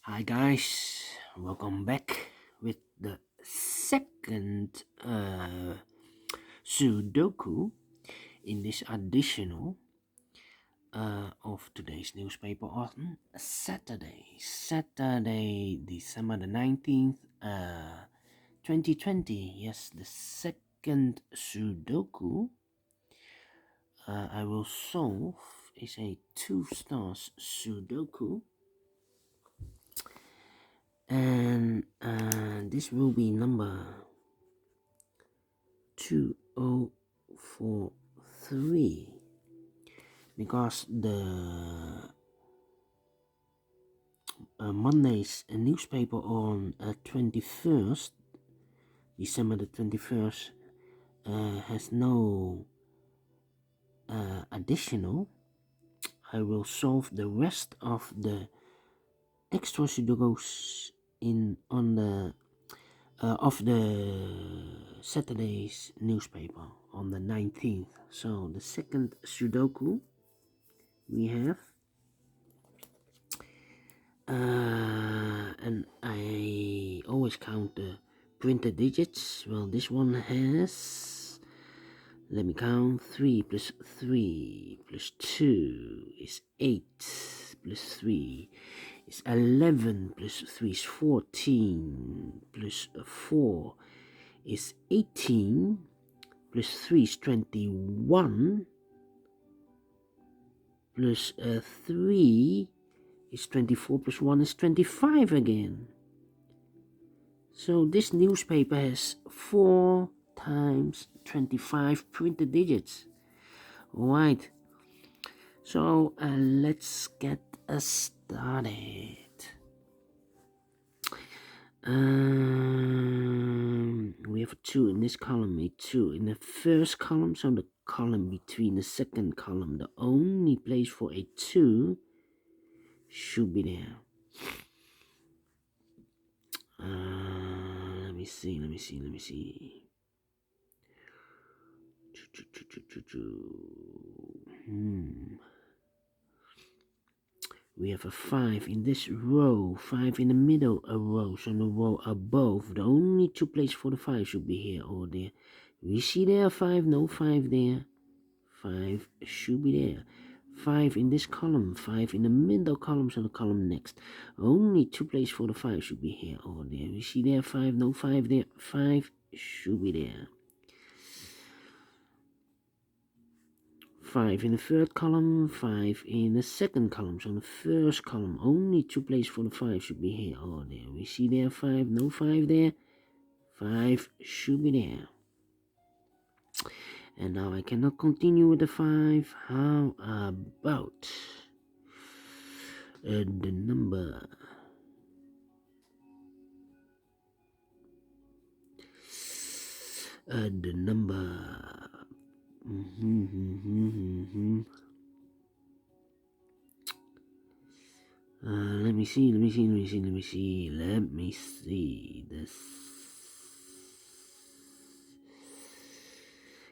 Hi guys, welcome back with the second Sudoku in this additional of today's newspaper on Saturday, December the 19th, 2020. Yes, the second Sudoku I will solve is a Two Stars Sudoku. And this will be number 2043 because the Monday's newspaper on 21st December the 21st has no additional. I will solve the rest of the extra sudokus in on the of the Saturday's newspaper on the 19th. So the second sudoku we have, and I always count the printed digits. Well, this one has, let me count, 3 plus 3 plus 2 is 8 plus 3 is 11 plus 3 is 14 plus 4 is 18 plus 3 is 21 plus 3 is 24 plus 1 is 25 again. So this newspaper has 4 times 25 printed digits. Alright, so let's get started. We have a 2 in this column, a 2 in the first column, so the column between the second column, the only place for a 2 should be there. Let me see. We have a 5 in this row, 5 in the middle a row, so the row above, the only 2 places for the 5 should be here or there. We see there 5, no 5 there, 5 should be there. 5 in this column, 5 in the middle column, so the column next. Only 2 places for the 5 should be here or there. We see there 5, no 5 there, 5 should be there. 5 in the third column, 5 in the second column. So in the first column, only 2 places for the 5 should be here or there. We see there 5, no 5 there, 5 should be there. And now I cannot continue with the 5. How about the number? The number. Let me see. This.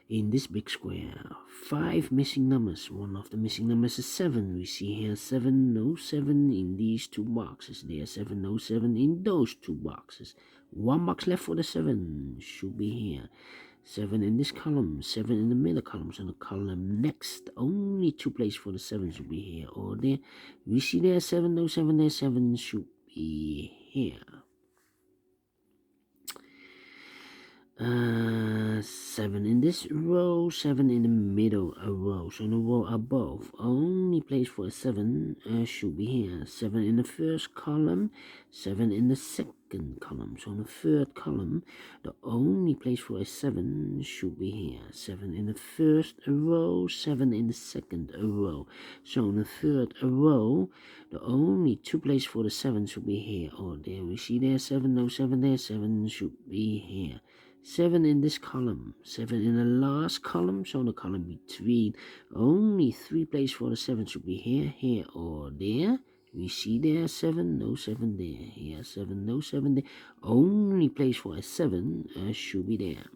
In this big square, 5 missing numbers. One of the missing numbers is 7. We see here 7, no 7 in these 2 boxes. There 7, no 7 in those 2 boxes. 1 box left for the 7 should be here. 7 in this column, 7 in the middle column, so the column next. Only 2 places for the 7 should be here or there. We see there 7, no 7 there, 7 should be here. 7 in this row, 7 in the middle a row, so the row above, only place for a 7 should be here. 7 in the first column, 7 in the second column, so in the third column, the only place for a 7 should be here. 7 in the first row, 7 in the second row, so in the third row, the only 2 places for the 7 should be here or there. We see there 7, no 7 there, 7 should be here. 7 in this column, 7 in the last column, so the column between, only 3 places for the 7 should be here or there. We see there 7, no 7 there, here 7, no 7 there, only place for a 7 should be there.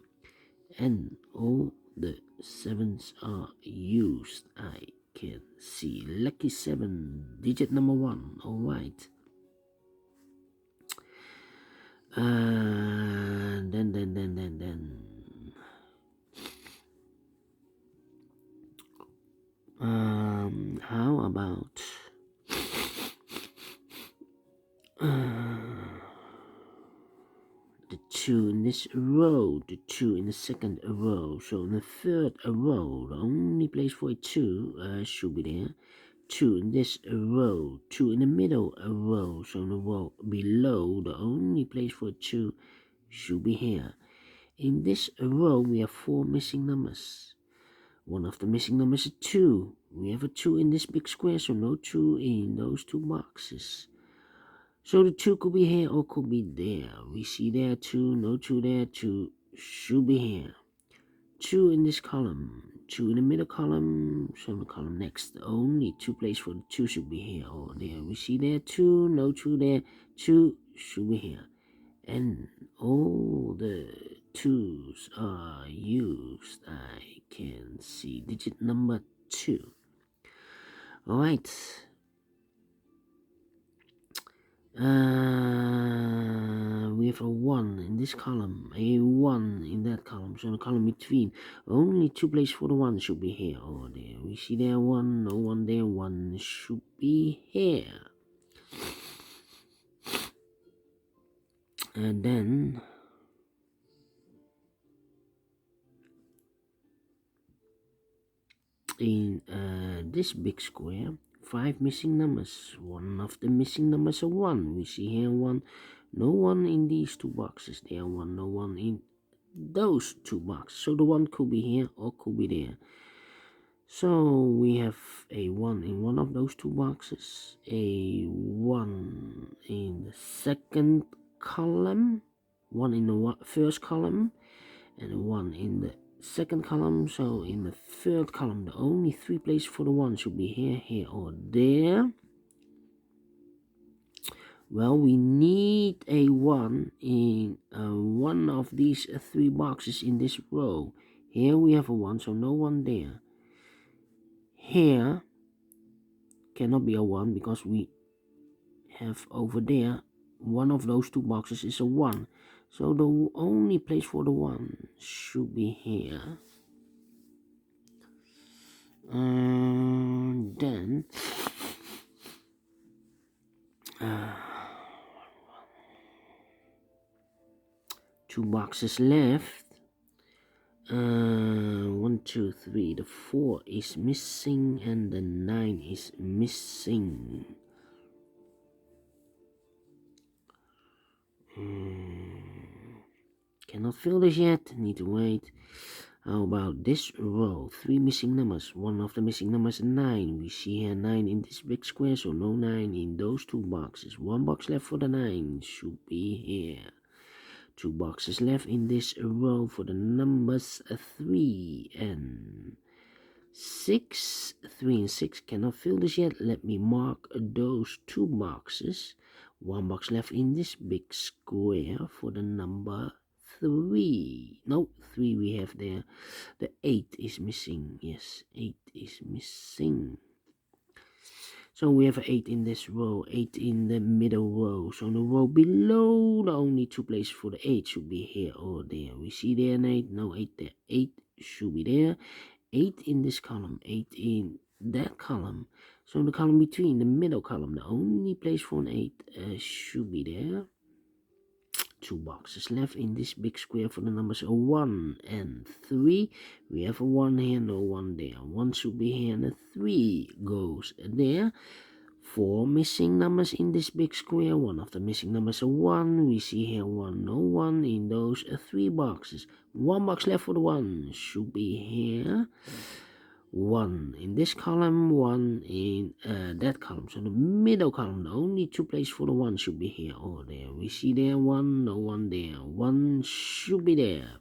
And all the 7s are used, I can see. Lucky 7, digit number 1, alright. Then. How about the 2 in this row, the 2 in the second row. So in the third row, the only place for a 2 should be there. 2 in this row, 2 in the middle row. So in the row below, the only place for a 2 should be here. In this row, we have 4 missing numbers. One of the missing numbers is 2. We have a 2 in this big square, so no 2 in those 2 boxes. So the 2 could be here or could be there. We see there 2, no 2 there, 2 should be here. 2 in this column, 2 in the middle column, so the column next. Only 2 places for the 2 should be here or there. We see there 2, no 2 there, 2 should be here. And all the 2's are used. I can see digit number 2. Alright. We have a 1 in this column, a 1 in that column. So in the column between, only 2 places for the 1 should be here or there. We see there 1, no 1 there, 1 should be here. And then in this big square, 5 missing numbers. One of the missing numbers are 1. We see here 1, no 1 in these 2 boxes. There 1, no 1 in those 2 boxes. So the 1 could be here or could be there. So we have a 1 in one of those 2 boxes, a 1 in the second column, 1 in the first column, and a 1 in the second column. So in the third column, the only 3 places for the 1 should be here, here, or there. Well, we need a 1 in one of these 3 boxes in this row. Here we have a 1, so no 1 there. Here cannot be a 1 because we have over there one of those 2 boxes is a 1. So the only place for the 1 should be here. Then 2 boxes left. 1, 2, 3. The 4 is missing and the 9 is missing. Cannot fill this yet. Need to wait. How about this row? 3 missing numbers. One of the missing numbers is 9. We see here 9 in this big square, so no 9 in those 2 boxes. 1 box left for the 9 should be here. 2 boxes left in this row for the numbers 3 and 6. 3 and 6 cannot fill this yet. Let me mark those 2 boxes. 1 box left in this big square for the number 3. No, 3 we have there. The 8 is missing. Yes, 8 is missing. So we have 8 in this row, 8 in the middle row. So in the row below, the only 2 places for the 8 should be here or there. We see there an 8, no 8 there. 8 should be there. 8 in this column, 8 in that column. So in the column between, the middle column, the only place for an 8 should be there. 2 boxes left in this big square for the numbers 1 and 3. We have a 1 here, no 1 there. 1 should be here and a 3 goes there. 4 missing numbers in this big square. One of the missing numbers are 1. We see here 1, no 1 in those 3 boxes. 1 box left for the 1 should be here. 1 in this column, 1 in that column. So the middle column, the only 2 places for the 1 should be here or there. We see there 1, no 1 there. 1 should be there.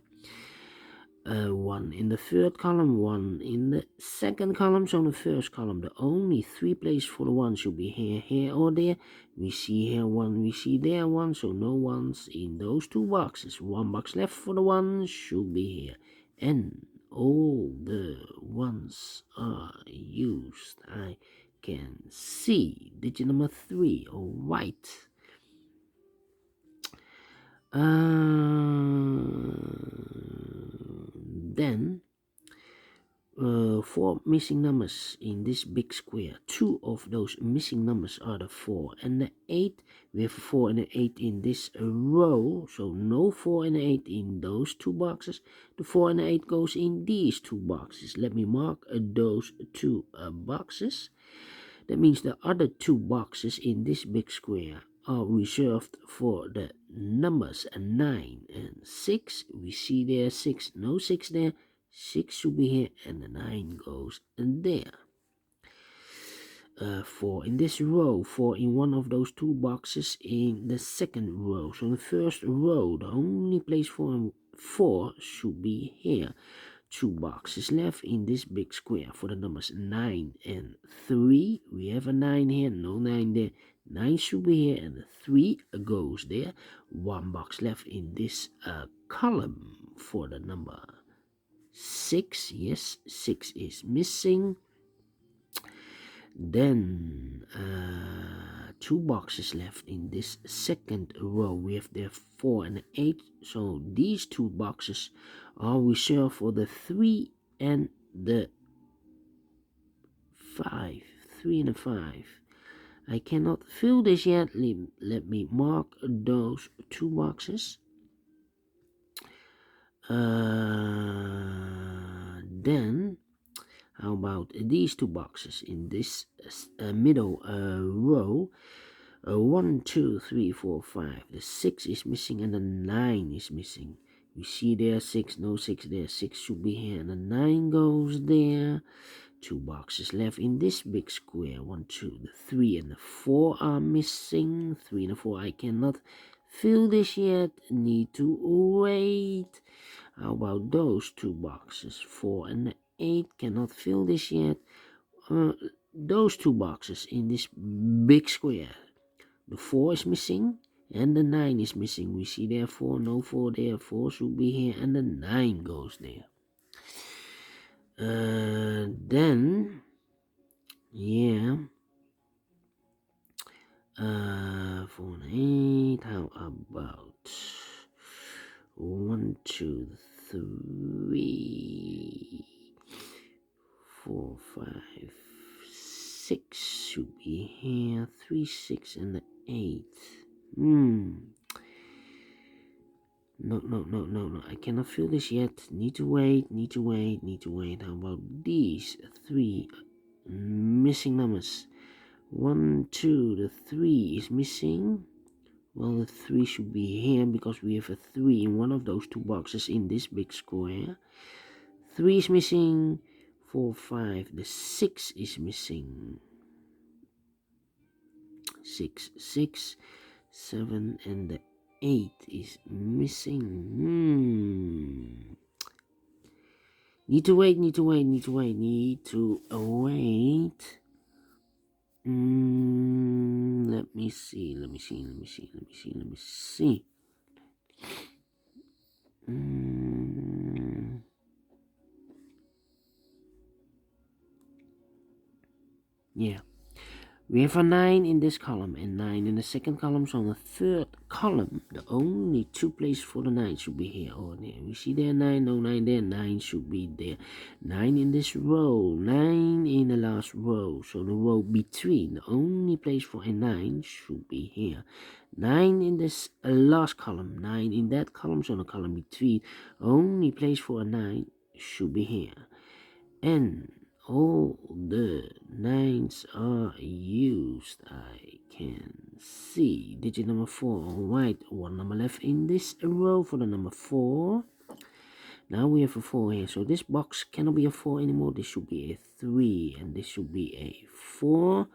1 in the third column, 1 in the second column. So in the first column, the only 3 places for the 1 should be here, here, or there. We see here 1, we see there 1, so no 1s in those 2 boxes. 1 box left for the 1 should be here. And all the 1s are used. I can see digit number 3. All right. Then 4 missing numbers in this big square. 2 of those missing numbers are the 4 and the 8. We have a 4 and an 8 in this row, so no 4 and an 8 in those two boxes. The 4 and the 8 goes in these two boxes. Let me mark those two boxes. That means the other two boxes in this big square are reserved for the numbers 9 and 6. We see there 6, no 6 there. 6 should be here and the 9 goes there. 4 in this row, 4 in one of those two boxes in the second row. So in the first row, the only place for 4 should be here. 2 boxes left in this big square for the numbers 9 and 3. We have a 9 here, no 9 there. 9 should be here and the 3 goes there. 1 box left in this column for the number 6. Yes, 6 is missing. Then 2 boxes left in this second row. We have there 4 and 8. So these 2 boxes are reserved for the 3 and the 5. 3 and the 5. I cannot fill this yet. Let me mark those 2 boxes. Then how about these 2 boxes in this middle row? 1, 2, 3, 4, 5. The 6 is missing and the 9 is missing. You see there 6, no 6 there. 6 should be here and the 9 goes there. 2 boxes left in this big square. 1, 2, the 3 and the 4 are missing. 3 and the 4 I cannot fill this yet. Need to wait. How about those 2 boxes? 4 and the 8 cannot fill this yet. Those 2 boxes in this big square. The 4 is missing and the 9 is missing. We see there 4, no 4 there. 4 should be here and the 9 goes there. Then, yeah, 4 and 8. How about 1, 2, 3, 4, 5, 6 should be here. 3, 6, and the 8. No. I cannot fill this yet. Need to wait. How about these 3 missing numbers? 1, 2, the 3 is missing. Well, the 3 should be here because we have a 3 in one of those 2 boxes in this big square. 3 is missing. 4, 5, the 6 is missing. 6, 6, 7, and the 8 is missing. Need to wait. Let me see. Yeah. We have a 9 in this column and 9 in the second column. So on the third column, the only 2 places for the 9 should be here or there. We see there 9, no 9 there. 9 should be there. 9 in this row, 9 in the last row. So the row between, the only place for a 9 should be here. 9 in this last column, 9 in that column. So the column between, only place for a 9 should be here. And all the 9s are used. I can see digit number 4. Alright, 1 number left in this row for the number 4. Now we have a 4 here. So this box cannot be a 4 anymore. This should be a 3 and this should be a 4.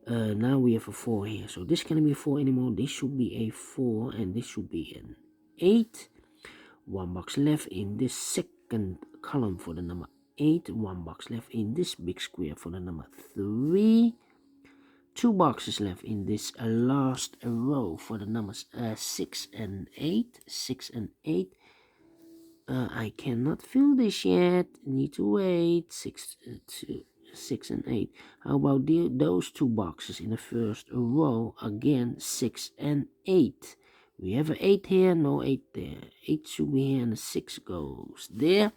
Now we have a 4 here. So this cannot be a 4 anymore. This should be a 4 and this should be an 8. 1 box left in this second column for the number 8. 1 box left in this big square for the number 3. 2 boxes left in this last row for the numbers 6 and 8. 6 and 8. I cannot fill this yet. Need to wait. 6 and 8. How about those 2 boxes in the first row? Again, 6 and 8. We have an 8 here, no 8 there. 8 should be here and a 6 goes there.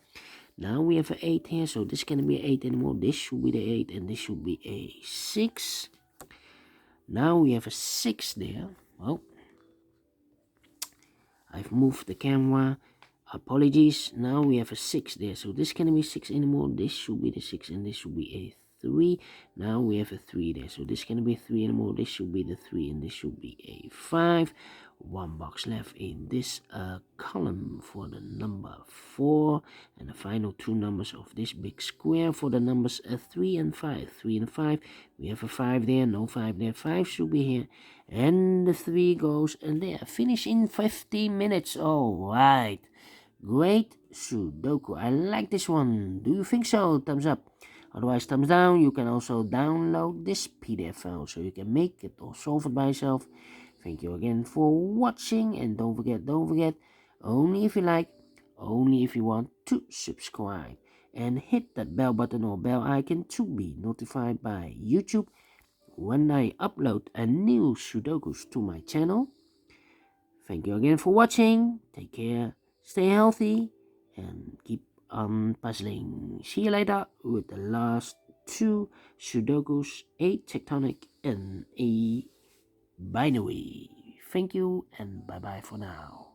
Now we have an 8 here, so this can't be an 8 anymore. This should be the 8 and this should be a 6. Now we have a 6 there. Well, I've moved the camera. Apologies. Now we have a 6 there, so this can't be 6 anymore. This should be the 6 and this should be a 3. Now we have a 3 there, so this can't be 3 anymore. This should be the 3 and this should be a 5. One box left in this column for the number 4, and the final two numbers of this big square for the numbers 3 and 5. 3 and 5, we have a 5 there, no 5 there. 5 should be here, and the 3 goes and there. Finish in 15 minutes. All right, great Sudoku. I like this one. Do you think so? Thumbs up. Otherwise, thumbs down. You can also download this PDF file so you can make it or solve it by yourself. Thank you again for watching, and don't forget, only if you like, only if you want to subscribe, and hit that bell button or bell icon to be notified by YouTube when I upload a new Sudokus to my channel. Thank you again for watching. Take care, stay healthy, and keep on puzzling. See you later with the last two Sudokus, a tectonic and a binary. Thank you and bye bye for now.